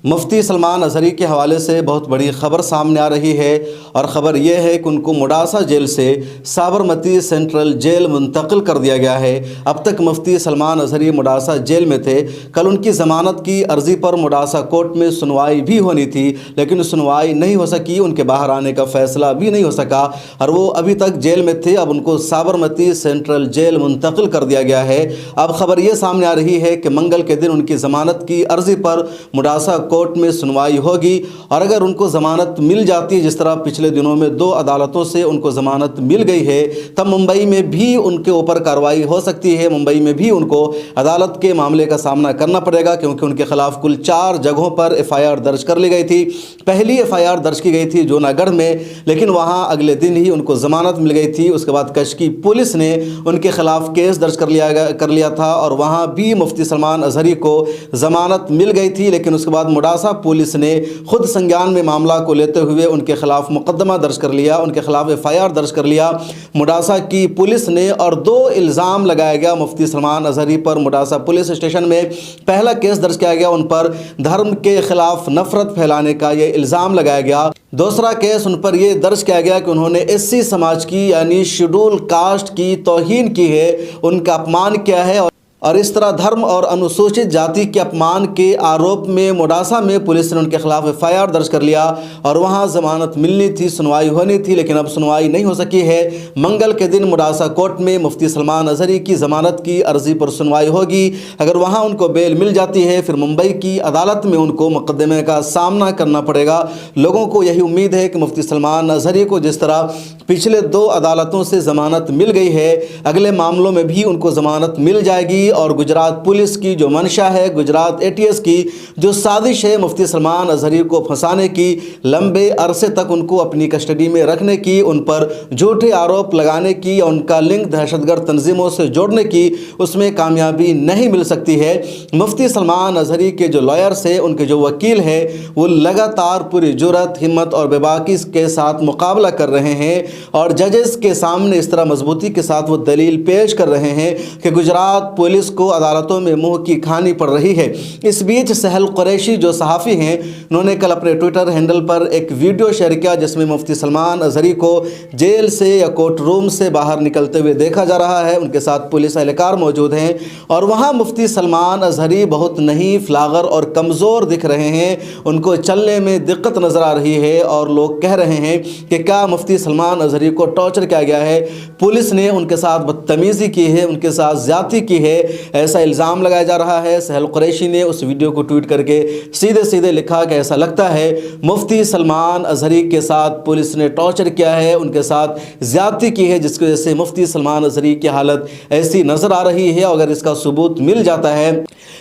مفتی سلمان اظہری کے حوالے سے بہت بڑی خبر سامنے آ رہی ہے، اور خبر یہ ہے کہ ان کو مڈاسا جیل سے سابرمتی سینٹرل جیل منتقل کر دیا گیا ہے۔ اب تک مفتی سلمان اظہری مڈاسا جیل میں تھے۔ کل ان کی ضمانت کی عرضی پر مڈاسا کورٹ میں سنوائی بھی ہونی تھی، لیکن سنوائی نہیں ہو سکی، ان کے باہر آنے کا فیصلہ بھی نہیں ہو سکا، اور وہ ابھی تک جیل میں تھے۔ اب ان کو سابرمتی سینٹرل جیل منتقل کر دیا گیا ہے۔ اب خبر یہ سامنے آ رہی ہے کہ منگل کے دن ان کی ضمانت کی عرضی پر مڈاسا کورٹ میں سنوائی ہوگی، اور اگر ان کو ضمانت مل جاتی، جس طرح پچھلے دنوں میں 2 عدالتوں سے ان کو ضمانت مل گئی ہے، تب ممبئی میں بھی ان کے اوپر کارروائی ہو سکتی ہے۔ ممبئی میں بھی ان کو عدالت کے معاملے کا سامنا کرنا پڑے گا، کیونکہ ان کے خلاف کل 4 جگہوں پر FIR درج کر لی گئی تھی۔ پہلی FIR درج کی گئی تھی جوناگڑھ میں، لیکن وہاں اگلے دن ہی ان کو ضمانت مل گئی تھی۔ اس کے بعد کشکی پولیس نے ان کے خلاف کیس درج کر لیا تھا، اور وہاں بھی مفتی سلمان اظہری کو ضمانت مل گئی تھی، لیکن اس کے بعد مڈاسا پولیس نے خود سنجان میں معاملہ کو لیتے ہوئے ان کے خلاف مقدمہ درج کر لیا، ان کے خلاف FIR درج کر لیا مڈاسا کی پولیس نے، اور 2 الزام لگایا گیا مفتی سلمان اظہری پر۔ مڈاسا پولیس اسٹیشن میں پہلا کیس درج کیا گیا، ان پر دھرم کے خلاف نفرت پھیلانے کا یہ الزام لگایا گیا۔ دوسرا کیس ان پر یہ درج کیا گیا کہ انہوں نے SC سماج کی یعنی شیڈول کاسٹ کی توہین کی ہے، ان کا اپمان کیا ہے، اور اس طرح دھرم اور انوسوچت جاتی کے اپمان کے آروپ میں مڈاسا میں پولیس نے ان کے خلاف FIR درج کر لیا، اور وہاں ضمانت ملنی تھی، سنوائی ہونی تھی، لیکن اب سنوائی نہیں ہو سکی ہے۔ منگل کے دن مڈاسا کورٹ میں مفتی سلمان اظہری کی ضمانت کی عرضی پر سنوائی ہوگی۔ اگر وہاں ان کو بیل مل جاتی ہے، پھر ممبئی کی عدالت میں ان کو مقدمے کا سامنا کرنا پڑے گا۔ لوگوں کو یہی امید ہے کہ مفتی سلمان اظہری کو جس طرح پچھلے 2 عدالتوں سے ضمانت مل گئی ہے، اگلے معاملوں میں بھی ان کو ضمانت مل جائے گی، اور گجرات پولیس کی جو منشا ہے، گجرات ATS کی جو سازش ہے مفتی سلمان اظہری کو پھنسانے کی، لمبے عرصے تک ان کو اپنی کسٹڈی میں رکھنے کی، ان پر جھوٹے آروپ لگانے کی، اور ان کا لنک دہشت گرد تنظیموں سے جوڑنے کی، اس میں کامیابی نہیں مل سکتی ہے۔ مفتی سلمان اظہری کے جو لائرز ہیں، ان کے جو وکیل ہیں، وہ لگاتار پوری جرأت، ہمت اور بے باکی کے ساتھ مقابلہ کر رہے ہیں، اور ججز کے سامنے اس طرح مضبوطی کے ساتھ وہ دلیل پیش کر رہے ہیں کہ گجرات پولیس کو عدالتوں میں منہ کی کھانی پڑ رہی ہے۔ اس بیچ سہل قریشی جو صحافی ہیں، انہوں نے کل اپنے ٹویٹر ہینڈل پر ایک ویڈیو شیئر کیا، جس میں مفتی سلمان اظہری کو جیل سے یا کورٹ روم سے باہر نکلتے ہوئے دیکھا جا رہا ہے۔ ان کے ساتھ پولیس اہلکار موجود ہیں، اور وہاں مفتی سلمان اظہری بہت نحیف، لاغر اور کمزور دکھ رہے ہیں۔ ان کو چلنے میں دقت نظر آ رہی ہے، اور لوگ کہہ رہے ہیں کہ کیا مفتی سلمان اظہری کو ٹارچر کیا گیا ہے، پولیس نے ان کے ساتھ بدتمیزی کی ہے، ان کے ساتھ زیادتی کی ہے، ایسا الزام لگایا جا رہا ہے۔ سہل قریشی نے اس ویڈیو کو ٹویٹ کر کے سیدھے لکھا کہ ایسا لگتا ہے مفتی سلمان اظہری کے ساتھ پولیس نے ٹارچر کیا ہے، ان کے ساتھ زیادتی کی ہے، جس کی وجہ سے مفتی سلمان اظہری کی حالت ایسی نظر آ رہی ہے۔ اگر اس کا ثبوت مل جاتا ہے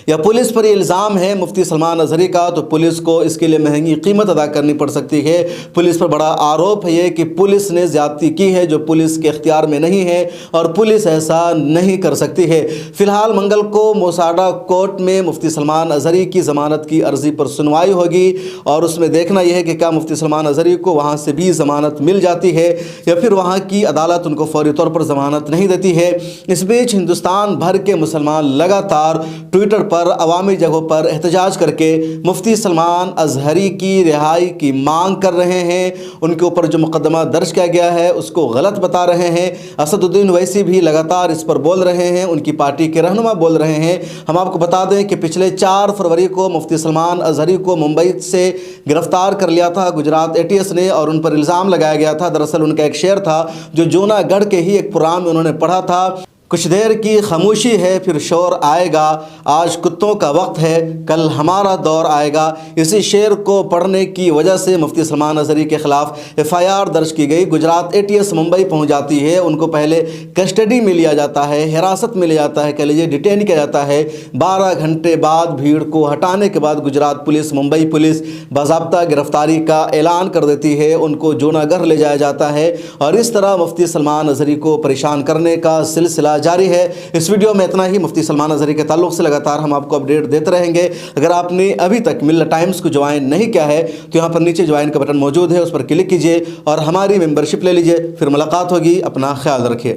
یا پولیس پر یہ الزام ہے مفتی سلمان اظہری کا، تو پولیس کو اس کے لیے مہنگی قیمت ادا کرنی پڑ سکتی ہے۔ پولیس پر بڑا آروپ ہے یہ کہ پولیس نے زیادتی کی ہے، جو پولیس کے اختیار میں نہیں ہے، اور پولیس ایسا نہیں کر سکتی ہے۔ فی الحال منگل کو موساڈا کورٹ میں مفتی سلمان اظہری کی ضمانت کی عرضی پر سنوائی ہوگی، اور اس میں دیکھنا یہ ہے کہ کیا مفتی سلمان اظہری کو وہاں سے بھی ضمانت مل جاتی ہے، یا پھر وہاں کی عدالت ان کو فوری طور پر ضمانت نہیں دیتی ہے۔ اس بیچ ہندوستان بھر کے مسلمان لگاتار ٹویٹر پر عوامی جگہوں پر احتجاج کر کے مفتی سلمان اظہری کی رہائی کی مانگ کر رہے ہیں۔ ان کے اوپر جو مقدمہ درج کیا گیا ہے اس کو غلط بتا رہے ہیں۔ اسد الدین اویسی بھی لگاتار اس پر بول رہے ہیں، ان کی پارٹی کے رہنما بول رہے ہیں۔ ہم آپ کو بتا دیں کہ پچھلے 4 فروری کو مفتی سلمان اظہری کو ممبئی سے گرفتار کر لیا تھا گجرات ATS نے، اور ان پر الزام لگایا گیا تھا۔ دراصل ان کا ایک شعر تھا جو جوناگڑھ کے ہی ایک پروگرام میں انہوں نے پڑھا تھا، کچھ دیر کی خاموشی ہے پھر شور آئے گا، آج کتوں کا وقت ہے کل ہمارا دور آئے گا۔ اسی شعر کو پڑھنے کی وجہ سے مفتی سلمان اظہری کے خلاف FIR درج کی گئی۔ گجرات ATS ممبئی پہنچ جاتی ہے، ان کو پہلے کسٹڈی میں لیا جاتا ہے، حراست میں لیا جاتا ہے، کہہ لیجیے ڈیٹین کیا جاتا ہے۔ 12 گھنٹے بعد بھیڑ کو ہٹانے کے بعد گجرات پولیس، ممبئی پولیس باضابطہ گرفتاری کا اعلان کر دیتی ہے، ان کو جوناگڑھ لے جایا جاتا ہے، اور اس طرح مفتی سلمان اظہری کو پریشان کرنے کا سلسلہ جاری ہے۔ اس ویڈیو میں اتنا ہی۔ مفتی سلمان اظہری کے تعلق سے لگاتار ہم آپ کو اپڈیٹ دیتے رہیں گے۔ اگر آپ نے ابھی تک ملت ٹائمز کو جوائن نہیں کیا ہے تو یہاں پر نیچے جوائن کا بٹن موجود ہے، اس پر کلک کیجئے اور ہماری ممبرشپ لے لیجئے۔ پھر ملاقات ہوگی، اپنا خیال رکھیے۔